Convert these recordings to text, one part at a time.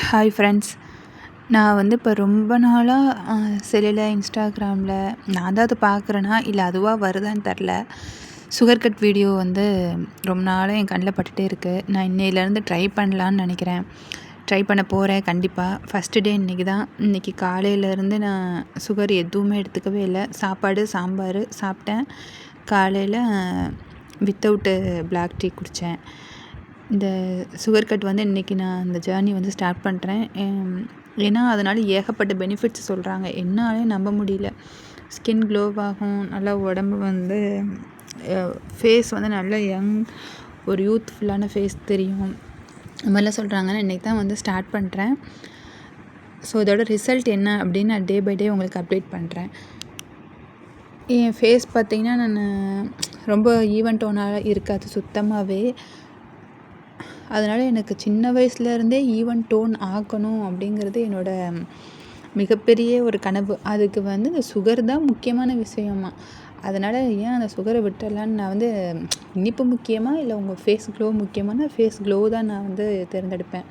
Hi friends. நான் வந்து இப்போ ரொம்ப நாளாக செல்லில், இன்ஸ்டாகிராமில் நான் தான் அதை பார்க்குறேன்னா இல்லை அதுவாக வருதான்னு தெரில. சுகர் கட் வீடியோ வந்து ரொம்ப நாளாக என் கண்ணில் பட்டுகிட்டே இருக்குது. நான் இன்னையிலேருந்து ட்ரை பண்ணலான்னு நினைக்கிறேன். ட்ரை பண்ண போகிறேன் கண்டிப்பாக. ஃபஸ்ட்டு டே இன்றைக்கி தான். இன்றைக்கி காலையிலேருந்து நான் சுகர் எதுவுமே எடுத்துக்கவே இல்லை. சாப்பாடு, சாம்பார் சாப்பிட்டேன். காலையில் வித்தவுட்டு பிளாக் டீ குடித்தேன். இந்த சுகர் கட் வந்து இன்றைக்கி நான் இந்த ஜேர்னி வந்து ஸ்டார்ட் பண்ணுறேன். ஏன்னா அதனால் ஏகப்பட்ட பெனிஃபிட்ஸ் சொல்கிறாங்க. என்னாலே நம்ப முடியல. ஸ்கின் க்ளோவாகும், நல்லா உடம்பு வந்து ஃபேஸ் வந்து நல்ல யங், ஒரு யூத்ஃபுல்லான ஃபேஸ் தெரியும், அது மாதிரிலாம் சொல்கிறாங்க. இன்றைக்கி தான் வந்து ஸ்டார்ட் பண்ணுறேன். ஸோ இதோட ரிசல்ட் என்ன அப்படின்னு நான் டே பை டே உங்களுக்கு அப்டேட் பண்ணுறேன். என் ஃபேஸ் பார்த்திங்கன்னா நான் ரொம்ப ஈவன் டோனாக இருக்காது சுத்தமாகவே. அதனால் எனக்கு சின்ன வயசுலேருந்தே ஈவன் டோன் ஆக்கணும் அப்படிங்கிறது என்னோடய மிகப்பெரிய ஒரு கனவு. அதுக்கு வந்து இந்த சுகர் தான் முக்கியமான விஷயமா. அதனால் ஏன் அந்த சுகரை விட்டுடலான்னு நான் வந்து இனிப்பு முக்கியமாக இல்லை உங்கள் ஃபேஸ் க்ளோ முக்கியமான ஃபேஸ் க்ளோ தான் நான் வந்து தேர்ந்தெடுப்பேன்.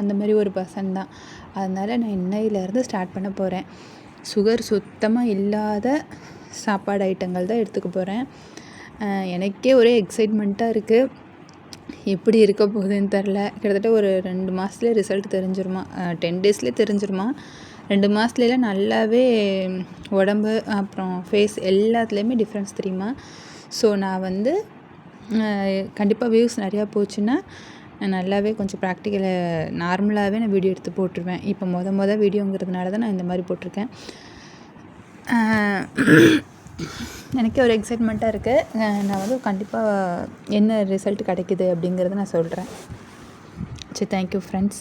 அந்த மாதிரி ஒரு பர்சன் தான். அதனால் நான் இன்னையிலேருந்து ஸ்டார்ட் பண்ண போகிறேன். சுகர் சுத்தமாக இல்லாத சாப்பாடு ஐட்டங்கள் தான் எடுத்துக்க போகிறேன். எனக்கே ஒரே எக்ஸைட்மெண்ட்டாக இருக்குது. எப்படி இருக்க போகுதுன்னு தெரில. கிட்டத்தட்ட ஒரு 2 மாதத்துலேயே ரிசல்ட் தெரிஞ்சிருமா, 10 டேஸ்லேயே தெரிஞ்சிருமா. 2 மாதத்துலேலாம் நல்லாவே உடம்பு அப்புறம் ஃபேஸ் எல்லாத்துலேயுமே டிஃப்ரென்ஸ் தெரியுமா. ஸோ நான் வந்து கண்டிப்பாக வியூஸ் நிறையா போச்சுன்னா நான் நல்லாவே கொஞ்சம் ப்ராக்டிக்கலை நார்மலாகவே நான் வீடியோ எடுத்து போட்டுருவேன். இப்போ மொதல் வீடியோங்கிறதுனால தான் நான் இந்த மாதிரி போட்டிருக்கேன். எனக்கே ஒரு எக்ஸைட்மெண்ட்டாக இருக்குது. நான் வந்து கண்டிப்பாக என்ன ரிசல்ட் கிடைக்குது அப்படிங்கிறத நான் சொல்கிறேன். சரி, தேங்க்யூ ஃப்ரெண்ட்ஸ்.